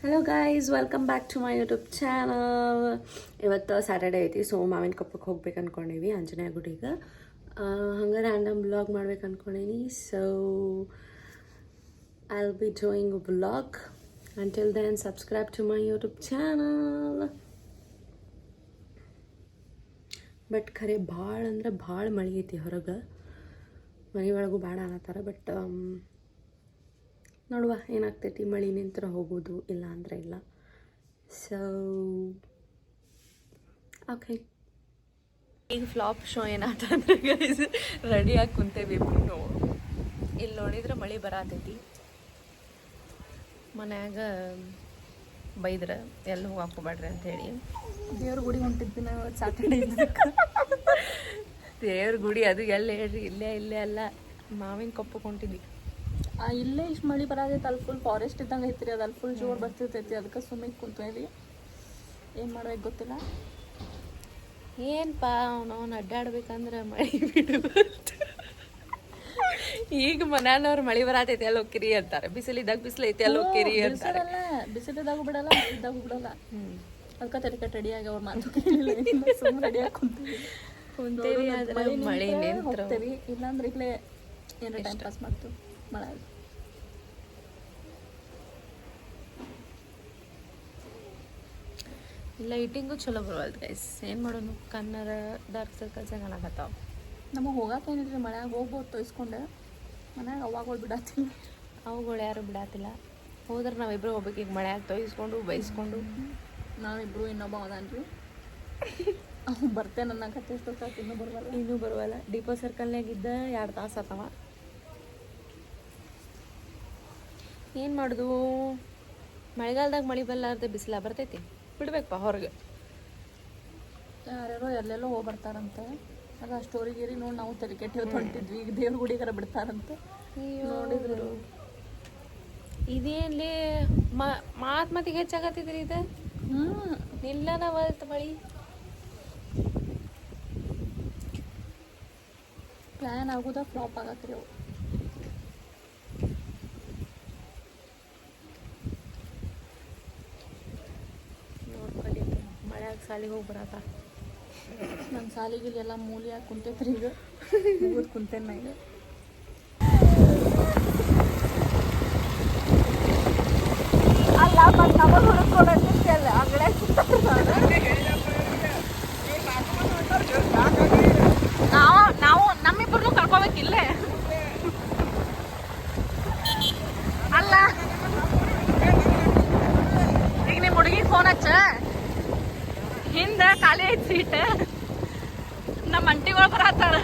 Hello guys, welcome back to my YouTube channel. ಇವತ್ತು Saturday ಐತಿ, so ಮಾವಿನ ಕೊಪ್ಪಕ್ಕೆ ಹೋಗ್ಬೇಕು ಅಂದ್ಕೊಂಡೀವಿ ಆಂಜನೇಯ ಗುಡಿಗೆ. ಹಂಗೆ ರ್ಯಾಂಡಮ್ ವ್ಲಾಗ್ ಮಾಡ್ಬೇಕು ಅಂದ್ಕೊಂಡೀನಿ. So I will be doing vlog. Until then subscribe to my YouTube channel. But ಖರೆ ಭಾಳ ಅಂದ್ರೆ ಭಾಳ ಮಳೆ ಐತಿ ಹೊರಗೆ. ಮನೆ ಒಳಗೂ ಬೇಡ ಅನ್ನತ್ತಾರ. ಬಟ್ ನೋಡುವ ಏನಾಗ್ತೈತಿ. ಮಳೆ ನಿಂತರ ಹೋಗೋದು, ಇಲ್ಲ ಅಂದರೆ ಇಲ್ಲ. ಸೊ ಓಕೆ, ಈಗ ಫ್ಲಾಪ್ ಶೋ ಏನಾತಂದ್ರೆ ಗೈಸ್, ರೆಡಿಯಾಗಿ ಕುಂತೇವಿ ಇಬ್ರು. ಇಲ್ಲಿ ನೋಡಿದ್ರೆ ಮಳೆ ಬರತೈತಿ. ಮನ್ಯಾಗ ಬೈದ್ರೆ ಎಲ್ಲ ಹೋಗಾಕೋಬೇಡ್ರಿ ಅಂಥೇಳಿ ದೇವ್ರ ಗುಡಿ ಹೊಂಟಿದ್ವಿ ನಾವು ಸ್ಯಾಟರ್ಡೇ. ದೇವ್ರ ಗುಡಿ ಅದು ಎಲ್ಲ ಹೇಳ್ರಿ, ಇಲ್ಲೇ ಅಲ್ಲ, ಮಾವಿನ ಕೊಪ್ಪಕ್ಕೆ ಹೊಂಟಿದ್ವಿ. ಇಲ್ಲೇ ಇಷ್ಟು ಮಳೆ ಬರತೈತೆ. ಅಲ್ಲಿ ಫುಲ್ ಫಾರೆಸ್ಟ್ ಇದ್ದಂಗೆ ಐತ್ರಿ. ಅದು ಅಲ್ಲಿ ಫುಲ್ ಜೋರು ಬರ್ತಿರ್ತೈತಿ. ಅದಕ್ಕೆ ಸುಮ್ಮನೆ ಕುಂತೀವಿ. ಏನು ಮಾಡ್ಬೇಕು ಗೊತ್ತಿಲ್ಲ. ಏನಪ್ಪ ಅವನು ಅಡ್ಡಾಡ್ಬೇಕಂದ್ರೆ ಮಳೆ ಬಿಡು. ಈಗ ಮನೆಯವ್ರು ಮಳೆ ಬರತೈತಿ ಅಲ್ಲಿ ಹೋಗ್ಕಿರಿ ಅಂತಾರೆ. ಬಿಸಿಲಿದ್ದಾಗ ಬಿಸಿಲು ಐತಿ ಅಲ್ಲಿ ಹೋಗ್ಕಿರಿ ಅಂತಾರೆ. ಬಿಸಿಲಿದ್ದಾಗೂ ಬಿಡಲ್ಲ, ಇದ್ದಾಗೂ ಬಿಡಲ್ಲ. ಅದಕ್ಕೆ ತಲೆ ರೆಡಿಯಾಗಿ ಅವ್ರು ಮಾತು ಕೇಳಿಲ್ಲ. ಸುಮ್ಮನೆ ರೆಡಿಯಾಗಿ ಕುಂತೇವಿ. ಆದ್ರೆ ಮಳೆ ಹೋಗ್ತೇವಿ, ಇಲ್ಲಾಂದ್ರೆ ಇಲ್ಲೇ ಏನೋ ಟೈಮ್ ಪಾಸ್ ಮಾಡ್ತು ಮಳೆ. ಲೈಟಿಂಗು ಚಲೋ ಬರವಲ್ದು ಗೈಸ್. ಏನು ಮಾಡೋನು, ಕನ್ನಡ ಡಾರ್ಕ್ ಸರ್ಕಲ್ಸ್ ಕಾಣಕತ್ತಾವ. ನಮಗೆ ಹೋಗಕ್ಕೇನಿಲ್ಲ, ಮಳೆಯಾಗ ಹೋಗ್ಬೋದು ತೋರಿಸ್ಕೊಂಡೆ. ಮನ್ಯಾಗ ಅವಾಗಳು ಬಿಡತ್ತಿಲ್ಲ, ಅವುಗಳು ಯಾರು ಬಿಡತ್ತಿಲ್ಲ. ಹೋದ್ರೆ ನಾವಿಬ್ರು ಹೋಗ್ಬೇಕು. ಈಗ ಮಳೆಯಾಗ ತೊಯಿಸ್ಕೊಂಡು ಬೈಸ್ಕೊಂಡು ನಾವಿಬ್ರು ಇನ್ನೊಬ್ಬ ಅವದಾನ್ರಿ. ಅವ್ನು ಬರ್ತೇನೆ ಅನ್ನಕತ್ತೆ. ಎಷ್ಟೊತ್ತಾಯ್ತು ಇನ್ನೂ ಬರುವಲ್ಲ. ಡಿಪೋ ಸರ್ಕಲ್ನಾಗಿದ್ದ 2 ತಾಸು ಆತವ. ಏನು ಮಾಡೋದು, ಮಳೆಗಾಲದಾಗ ಮಳೆ ಬರಲಾರ್ದೆ ಬಿಸಿಲ ಬರ್ತೈತಿ. ಬಿಡ್ಬೇಕಪ್ಪ ಹೊರಗೆ. ಯಾರ್ಯಾರೋ ಎಲ್ಲೆಲ್ಲೋ ಹೋಗಿ ಬರ್ತಾರಂತೆ. ಆಗ ಆ ಸ್ಟೋರಿ ಗೀರಿ ನೋಡಿ ನಾವು ತಲೆ ಕೆಟ್ಟಿ ಹೊಂಟಿದ್ವಿ. ಈಗ ದೇವ್ರ ಗುಡಿಗಾರ ಬಿಡ್ತಾರಂತೆ. ನೋಡಿದ್ರು ಇದೇನ್ಲಿ ಮಾತಿಗೆ ಹೆಚ್ಚಾಗತ್ತಿದ್ರಿ ಇದು. ಇಲ್ಲ ನಾವಲ್ತ ಮಳಿ ಪ್ಲ್ಯಾನ್ ಆಗೋದ ಫ್ಲಾಪ್ ಆಗತ್ರಿ ಅವು. ನೋಡ್ಕೊಳ್ಳಿ, ಮಳೆಯಾಗ ಸಾಲಿಗೆ ಹೋಗಿ ಬರತ್ತ. ನನ್ನ ಸಾಲಿಗೆಲ್ಲ ಮೂಲಿಯಾಗಿ ಕುಂತೈತ್ರಿ. ಈಗ ಮುಗಿದು ಕುಂತೇನೆ ನಾ. ಈಗ ಅಲ್ಲ ಮತ್ತು ನಮಗೆ ಹುಡುಕೊಡೋದಕ್ಕೆ ಅಲ್ಲ ಅಂಗಡಿ ನಾವು ನಮ್ಮಿಬ್ಬರನ್ನು ಕರ್ಕೋಬೇಕಿಲ್ಲೇ. ಅಲ್ಲ ಈಗ ನಿಮ್ಮ ಹುಡುಗಿಗೆ ಫೋನ್ ಹಚ್ಚ. ಹಿಂದೆ ಖಾಲಿ ಐತಿ ಸೀಟ್. ನಮ್ಮ ಅಂಟಿಗಳು ಬರತ್ತಾರ.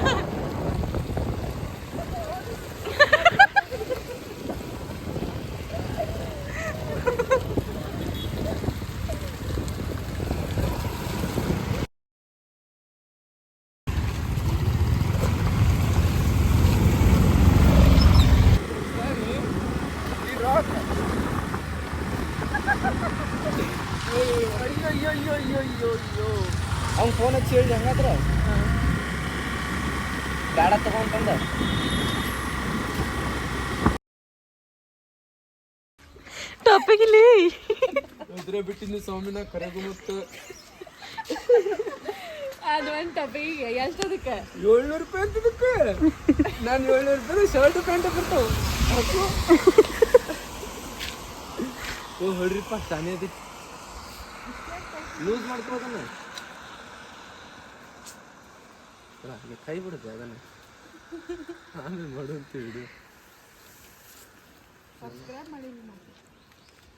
ಅವ್ನು ಫೋನ್ ಹಚ್ಚಿ ಹೇಳಿ ಹಂಗಾದ್ರೆ ಬೇಡ ತಗೊಂತಂದ. ಟಾಪಿಕ್ ಇಲ್ಲಿ ಇದ್ರೆ ಬಿಟ್ಟಿದ್ದು ಸ್ವಾಮಿನ ಕರೆಗೂ ಮತ್ತು ಅದು ಒಂದು ಟಾಪಿಕ್. ಎಷ್ಟದಕ್ಕೆ 700 ರೂಪಾಯಿ ಅಂತದಕ್ಕೆ. ನಾನು 700 ರೂಪಾಯಿ ಶರ್ಟ್ ಪ್ಯಾಂಟ್ ಬರ್ತಾವ. ಓ ಹೊಡ್ರಿಪ್ಪ, ತಾನೇ ಅದಕ್ಕೆ ಯೂಸ್ ಮಾಡ್ಕೋದನ್ನ ಕೈ ಬಿಡುತ್ತೆ ಅದನ್ನ. ಆಮೇಲೆ ಮಾಡುವಂತೀವಿ ವಿಡಿಯೋ.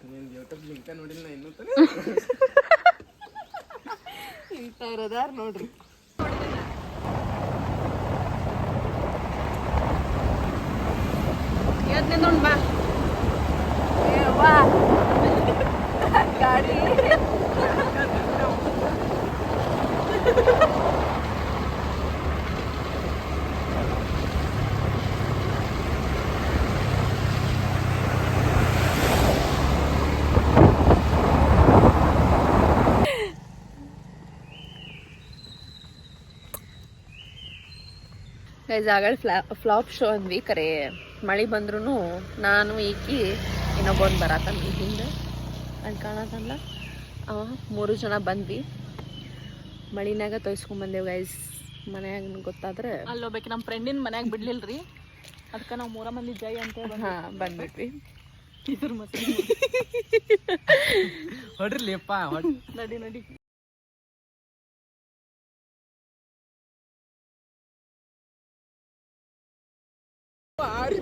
ನೀನು ಯೂಟ್ಯೂಬ್ ಲಿಂಕ ನೋಡಿಲ್ಲ ಇನ್ನೂ ತಾನೆ. ಇಂಥವ್ರದಾರ ನೋಡ್ರಿ. ಇವತ್ತು ನಿಂದೊಂದು ಬಾ ಗಾಡಿ. ಗೈಸ್ ಫ್ಲಾಪ್ ಶೋ ಅಂದ್ವಿ. ಕರೆ ಮಳೆ ಬಂದ್ರೂ ನಾನು ಈಕಿ ಇನ್ನೊಬ್ಬಂದು ಬರತ್ತಂದು ಹಿಂದೆ ಅಲ್ಲಿ ಕಾಣತ್ತಲ್ಲ 3 ಜನ ಬಂದ್ವಿ. ಮಳಿನಾಗ ತೊಯ್ಸ್ಕೊಂಬಂದೇವು ಗೈಸ್. ಮನ್ಯಾಗ ಗೊತ್ತಾದ್ರೆ ಅಲ್ಲಿ ಹೋಗ್ಬೇಕು. ನಮ್ಮ ಫ್ರೆಂಡಿನ ಮನ್ಯಾಗ ಬಿಡ್ಲಿಲ್ರಿ, ಅದಕ್ಕೆ ನಾವು 3 ಮಂದಿ ಜೈ ಅಂತೇಳಿ ಬಂದ್ಬಿಟ್ವಿ. ಇದ್ರ ಮತ್ತೆ ಹೊಡ್ರಿಲಿಪ್ಪ ನಡಿ ನಡಿ.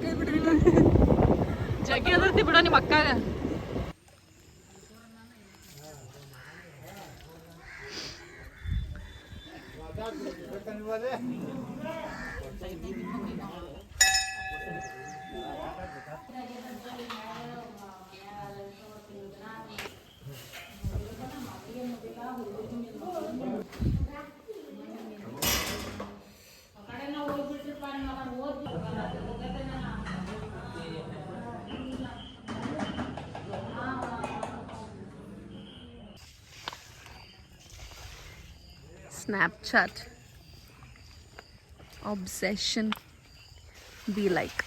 ಕೈ ಬಿಡ್ರಿ. ಜಗ್ಗಿ ಅದರ್ತಿ ಬಿಡೋ ನಿಮ್ಮ ಅಕ್ಕಾಗ. Snapchat obsession be like.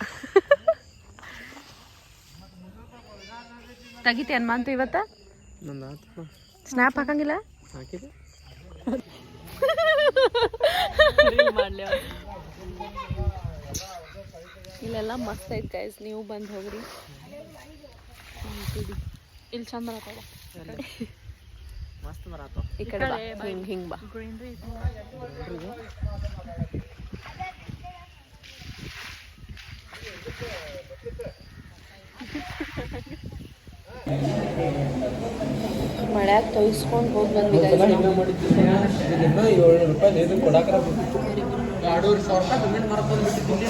ತೆಗಿತಿ ಅನ್ಮಾಂತು ಇವತ್ತ ನಂದು ಸ್ನ್ಯಾಪ್ ಹಾಕಂಗಿಲ್ಲ. ಹಾಕಿದೆ ಮಾಡ್ಲಿ ಇಲ್ಲೆಲ್ಲ ಮಸ್ತ್ ಐತೆ ಗೈಸ್, ನೀವು ಬಂದು ಹೋಗ್ರಿ. ಇಲ್ಲಿ ಚಂದ ಬರತ್ತವ. ಮಸ್ತ್ ಬರತ್ತ. ಈ ಕಡೆ ಬಾ, ಹಿಂಗ್ ಬಾ. ಗ್ರೀನ್ರಿ ಮಳ್ಯಾಗ ತೊಯ್ಸ್ಕೊಂಡು ಹೋಗಿ ಬಂದ್ವಿ ಗೈಸ್. 700 ರೂಪಾಯಿ ಇದು ಕೊಡಾಕರ 2,500 ರೂಪಾಯಿ ಪೇಮೆಂಟ್ ಮಾಡ್ಕೊಂಡ್ಬಿಟ್ಟಿದ್ದೀನಿ.